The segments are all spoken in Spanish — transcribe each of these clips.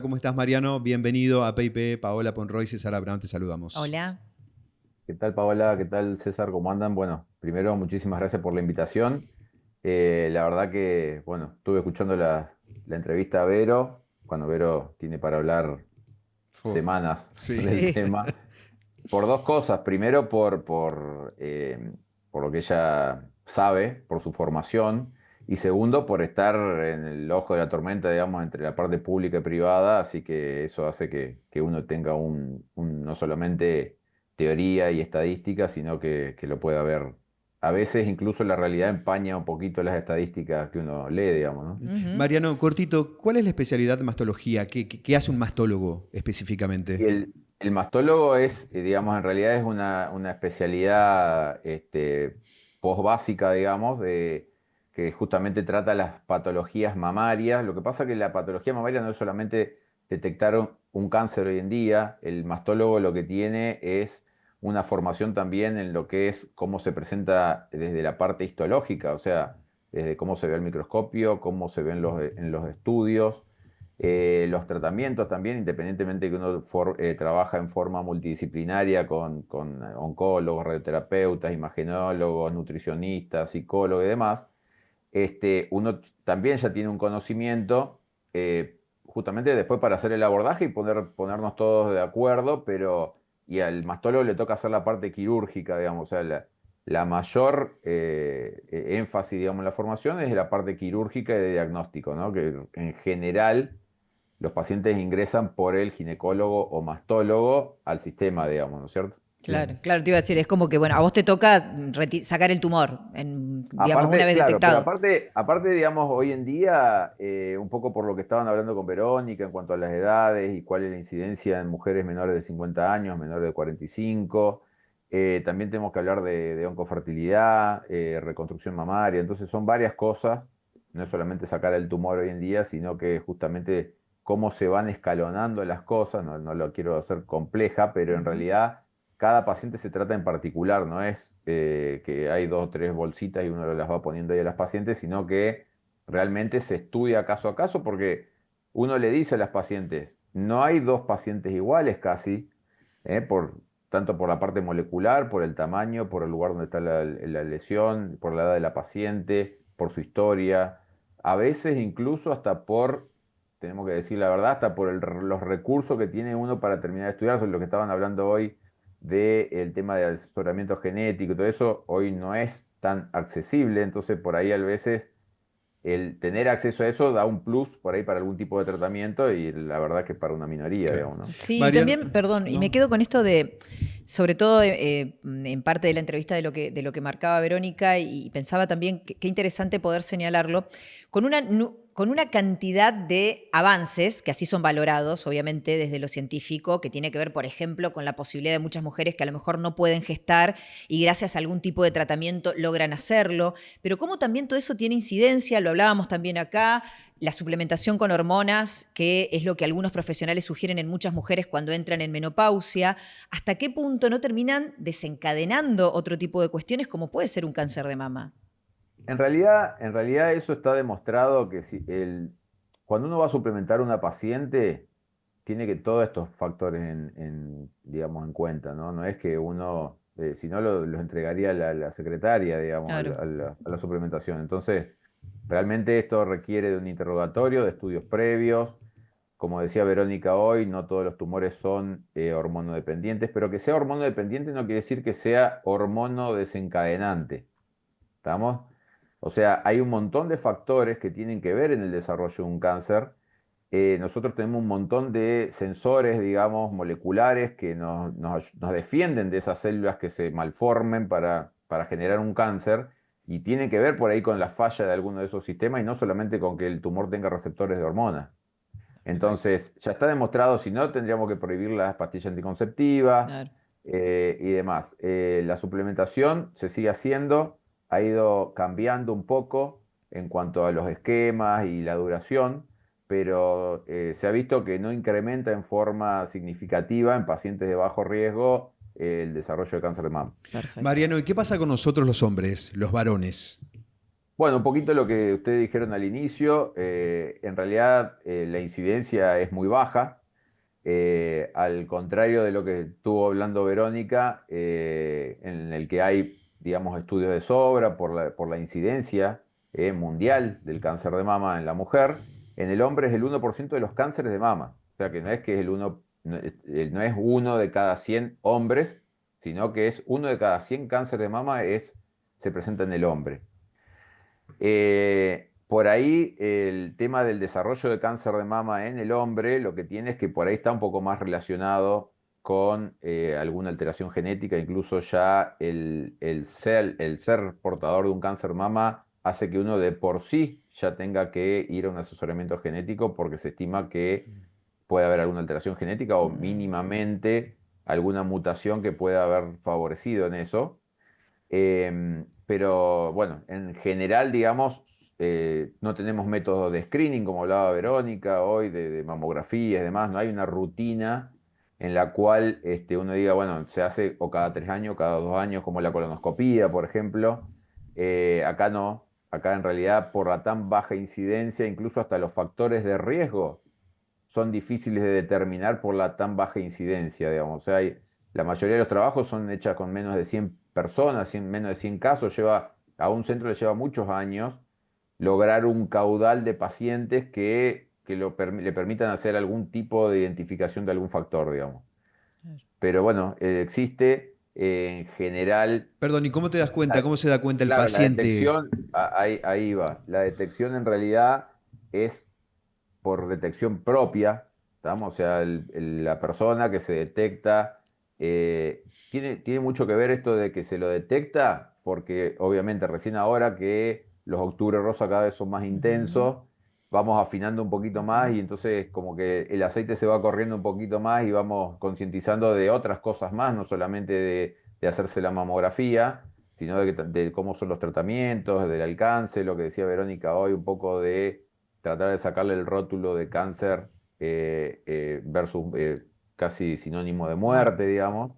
¿Cómo estás, Mariano? Bienvenido a PIP. Paola Ponroy y César Abraham, te saludamos. Hola. ¿Qué tal, Paola? ¿Qué tal, César? ¿Cómo andan? Bueno, primero, muchísimas gracias por la invitación. La verdad que, bueno, estuve escuchando la entrevista a Vero, cuando Vero tiene para hablar Fu, semanas sí. del Sí. tema, por dos cosas. Primero, por lo que ella sabe, por su formación, y segundo, por estar en el ojo de la tormenta, digamos, entre la parte pública y privada, así que eso hace que uno tenga no solamente teoría y estadística, sino que lo pueda ver. A veces incluso la realidad empaña un poquito las estadísticas que uno lee, digamos, ¿no? Ujú. Mariano, cortito, ¿cuál es la especialidad de mastología? ¿Qué hace un mastólogo Y específicamente? el mastólogo es, digamos, en realidad es una especialidad posbásica, digamos, que justamente trata las patologías mamarias. Lo que pasa que la patología mamaria no es solamente detectar un cáncer hoy en día, el mastólogo lo que tiene es una formación también en lo que es cómo se presenta desde la parte histológica, o sea, desde cómo se ve el microscopio, cómo se ven en los estudios. Los tratamientos también, independientemente de que uno trabaja en forma multidisciplinaria con oncólogos, radioterapeutas, imagenólogos, nutricionistas, psicólogos y demás, uno también ya tiene un conocimiento justamente después para hacer el abordaje y ponernos todos de acuerdo, y al mastólogo le toca hacer la parte quirúrgica, digamos, o sea, la mayor énfasis, digamos, en la formación es la parte quirúrgica y de diagnóstico, ¿no? Que en general los pacientes ingresan por el ginecólogo o mastólogo al sistema, digamos, ¿no es cierto? Claro. Claro, claro, te iba a decir, es como que, bueno, a vos te toca sacar el tumor, digamos, una Aparte, vez claro, pero detectado. aparte, digamos, hoy en día, un poco por lo que estaban hablando con Verónica en cuanto a las edades y cuál es la incidencia en mujeres menores de 50 años, menores de 45, también tenemos que hablar de oncofertilidad, reconstrucción mamaria, entonces son varias cosas, no es solamente sacar el tumor hoy en día, sino que justamente cómo se van escalonando las cosas, no lo quiero hacer compleja, pero en Ujú. realidad cada paciente se trata en particular, no es que hay dos o tres bolsitas y uno las va poniendo ahí a las pacientes, sino que realmente se estudia caso a caso porque uno le dice a las pacientes, no hay dos pacientes iguales casi, tanto por la parte molecular, por el tamaño, por el lugar donde está la lesión, por la edad de la paciente, por su historia, a veces incluso hasta tenemos que decir la verdad, hasta por los recursos que tiene uno para terminar de estudiar, sobre lo que estaban hablando hoy del tema de asesoramiento genético y todo eso, hoy no es tan accesible, entonces por ahí a veces el tener acceso a eso da un plus por ahí para algún tipo de tratamiento y la verdad que para una minoría, Claro. digamos, ¿no? Sí, y Mariano, también, perdón, y me ¿no? quedo con esto de, sobre todo en parte de la entrevista de lo que marcaba Verónica, y pensaba también qué interesante poder señalarlo, con una cantidad de avances, que así son valorados, obviamente, desde lo científico, que tiene que ver, por ejemplo, con la posibilidad de muchas mujeres que a lo mejor no pueden gestar y gracias a algún tipo de tratamiento logran hacerlo, pero cómo también todo eso tiene incidencia, lo hablábamos también acá, la suplementación con hormonas, que es lo que algunos profesionales sugieren en muchas mujeres cuando entran en menopausia, hasta qué punto no terminan desencadenando otro tipo de cuestiones como puede ser un cáncer de mama. En realidad eso está demostrado que si cuando uno va a suplementar a una paciente, tiene que todos estos factores digamos, en cuenta, ¿no? No es que uno, si no, los entregaría a la secretaria, digamos, Claro. a la suplementación. Entonces, realmente esto requiere de un interrogatorio, de estudios previos. Como decía Verónica hoy, no todos los tumores son hormonodependientes, pero que sea hormonodependiente no quiere decir que sea hormonodesencadenante. ¿Estamos? O sea, hay un montón de factores que tienen que ver en el desarrollo de un cáncer. Nosotros tenemos un montón de sensores, digamos, moleculares que nos defienden de esas células que se malformen para generar un cáncer y tienen que ver por ahí con la falla de alguno de esos sistemas y no solamente con que el tumor tenga receptores de hormonas. Perfecto. Entonces, ya está demostrado, si no, tendríamos que prohibir las pastillas anticonceptivas Claro. y demás. La suplementación se sigue haciendo, ha ido cambiando un poco en cuanto a los esquemas y la duración, pero se ha visto que no incrementa en forma significativa en pacientes de bajo riesgo el desarrollo de cáncer de mama. Perfecto. Mariano, ¿y qué pasa con nosotros los hombres, los varones? Bueno, un poquito lo que ustedes dijeron al inicio, en realidad la incidencia es muy baja, al contrario de lo que estuvo hablando Verónica, en el que hay, digamos, estudios de sobra por la incidencia mundial del cáncer de mama en la mujer. En el hombre es el 1% de los cánceres de mama, o sea que no es que es no es uno de cada 100 hombres, sino que es uno de cada 100 cánceres de mama se presenta en el hombre. Por ahí el tema del desarrollo de cáncer de mama en el hombre, lo que tiene es que por ahí está un poco más relacionado con alguna alteración genética, incluso ya el ser portador de un cáncer de mama hace que uno de por sí ya tenga que ir a un asesoramiento genético porque se estima que puede haber alguna alteración genética o mínimamente alguna mutación que pueda haber favorecido en eso. Pero bueno, en general, digamos, no tenemos métodos de screening, como hablaba Verónica hoy, de mamografías y demás. No hay una rutina en la cual uno diga, bueno, se hace o cada 3 años, cada 2 años, como la colonoscopía, por ejemplo. Acá no. Acá en realidad, por la tan baja incidencia, incluso hasta los factores de riesgo son difíciles de determinar por la tan baja incidencia, digamos. O sea, la mayoría de los trabajos son hechos con menos de 100 personas, menos de 100 casos. A un centro le lleva muchos años lograr un caudal de pacientes que le permitan hacer algún tipo de identificación de algún factor, digamos. Pero bueno, existe en general... Perdón, ¿y cómo te das cuenta? ¿Cómo se da cuenta el Claro, paciente? la detección, ahí va. La detección en realidad es por detección propia, ¿estamos? O sea, la persona que se detecta, tiene mucho que ver esto de que se lo detecta, porque obviamente recién ahora que los octubre rosa cada vez son más intensos, vamos afinando un poquito más y entonces como que el aceite se va corriendo un poquito más y vamos concientizando de otras cosas más, no solamente de hacerse la mamografía, sino de cómo son los tratamientos, del alcance, lo que decía Verónica hoy, un poco de tratar de sacarle el rótulo de cáncer versus casi sinónimo de muerte, digamos.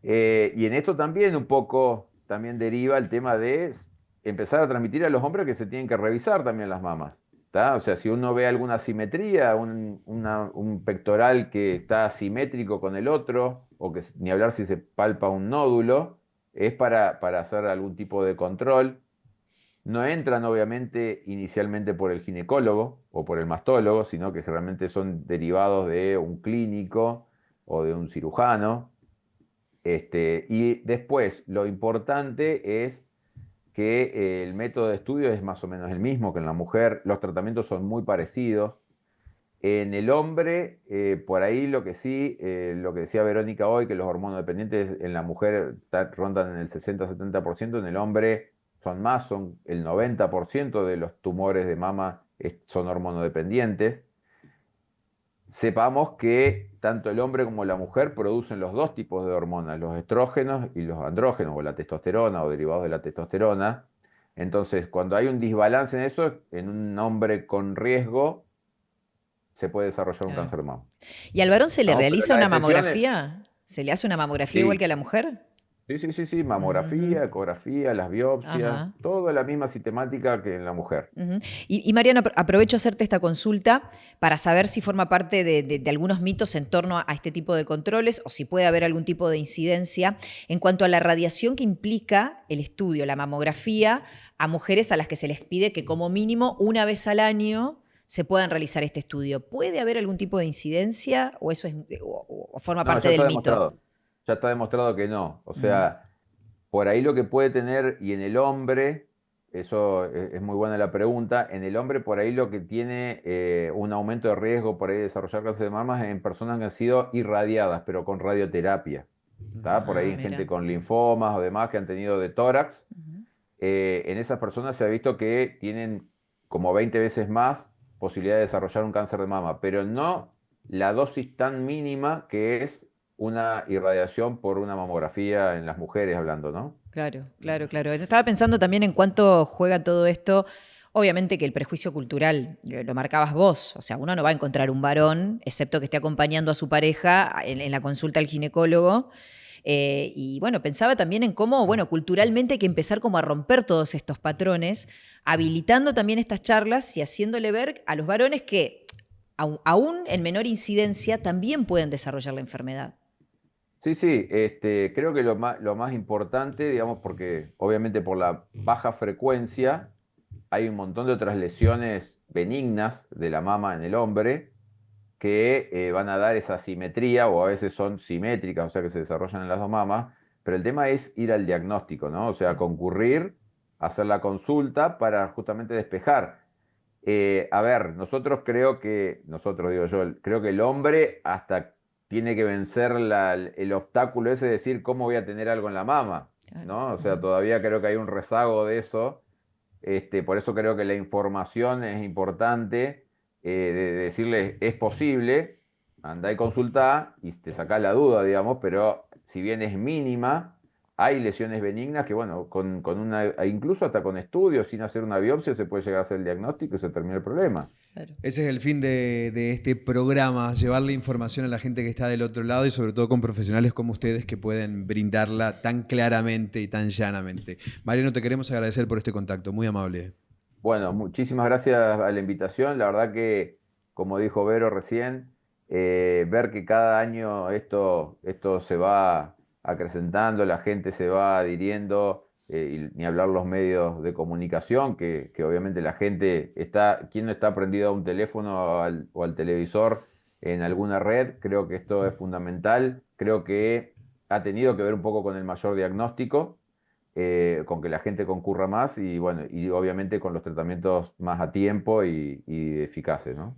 Y en esto también un poco también deriva el tema de empezar a transmitir a los hombres que se tienen que revisar también las mamas. ¿Tá? O sea, si uno ve alguna asimetría, un pectoral que está asimétrico con el otro, o que ni hablar si se palpa un nódulo, es para hacer algún tipo de control. No entran obviamente inicialmente por el ginecólogo o por el mastólogo, sino que generalmente son derivados de un clínico o de un cirujano. Y después lo importante es que el método de estudio es más o menos el mismo que en la mujer, los tratamientos son muy parecidos. En el hombre, por ahí lo que sí, lo que decía Verónica hoy, que los hormonodependientes en la mujer rondan en el 60-70%, en el hombre son el 90% de los tumores de mama son hormonodependientes. Sepamos que tanto el hombre como la mujer producen los dos tipos de hormonas, los estrógenos y los andrógenos, o la testosterona o derivados de la testosterona. Entonces, cuando hay un desbalance en eso, en un hombre con riesgo, se puede desarrollar un cáncer de mama. ¿Y al varón se le No, pero realiza la una detección mamografía? ¿Se le hace una mamografía igual Sí, que a la mujer? sí, mamografía, ecografía, las biopsias, Ajá. todo la misma sistemática que en la mujer. Ujú. Y Mariana, aprovecho a hacerte esta consulta para saber si forma parte de algunos mitos en torno a este tipo de controles o si puede haber algún tipo de incidencia en cuanto a la radiación que implica el estudio, la mamografía, a mujeres a las que se les pide que como mínimo una vez al año se puedan realizar este estudio. ¿Puede haber algún tipo de incidencia o eso o forma No, parte ya del está mito? demostrado. Ya está demostrado que no. O Mm, sea, por ahí lo que puede tener, y en el hombre, eso es muy buena la pregunta, en el hombre por ahí lo que tiene un aumento de riesgo por ahí de desarrollar cáncer de mama es en personas que han sido irradiadas, pero con radioterapia. ¿Tá? Por ahí en gente mira. con linfomas o demás que han tenido de tórax. Ujú. En esas personas se ha visto que tienen como 20 veces más posibilidad de desarrollar un cáncer de mama, pero no la dosis tan mínima que es una irradiación por una mamografía en las mujeres hablando, ¿no? Claro. Estaba pensando también en cuánto juega todo esto. Obviamente que el prejuicio cultural, lo marcabas vos, o sea, uno no va a encontrar un varón, excepto que esté acompañando a su pareja en la consulta al ginecólogo, Y bueno, pensaba también en cómo, bueno, culturalmente hay que empezar como a romper todos estos patrones, habilitando también estas charlas y haciéndole ver a los varones que aún en menor incidencia también pueden desarrollar la enfermedad. Sí, sí, creo que lo más importante, digamos, porque obviamente por la baja frecuencia hay un montón de otras lesiones benignas de la mama en el hombre que van a dar esa simetría o a veces son simétricas, o sea que se desarrollan en las dos mamas, pero el tema es ir al diagnóstico, ¿no? O sea, concurrir, hacer la consulta para justamente despejar. A ver, nosotros digo yo, creo que el hombre hasta tiene que vencer el obstáculo ese de decir cómo voy a tener algo en la mama, Claro. ¿no? O sea, todavía creo que hay un rezago de eso. Por eso creo que la información es importante, de decirles es posible, andá y consultá y te sacás la duda, digamos, pero si bien es mínima, hay lesiones benignas que, bueno, incluso hasta con estudios, sin hacer una biopsia, se puede llegar a hacer el diagnóstico y se termina el problema. Claro. Ese es el fin de este programa, llevarle información a la gente que está del otro lado y sobre todo con profesionales como ustedes que pueden brindarla tan claramente y tan llanamente. Mariano, te queremos agradecer por este contacto, muy amable. Bueno, muchísimas gracias a la invitación. La verdad que, como dijo Vero recién, ver que cada año esto se va acrecentando, la gente se va adhiriendo, y ni hablar los medios de comunicación, que obviamente la gente está, ¿quién no está prendido a un teléfono o al televisor en alguna red? Creo que esto es fundamental. Creo que ha tenido que ver un poco con el mayor diagnóstico, con que la gente concurra más y bueno, y obviamente con los tratamientos más a tiempo y eficaces, ¿no?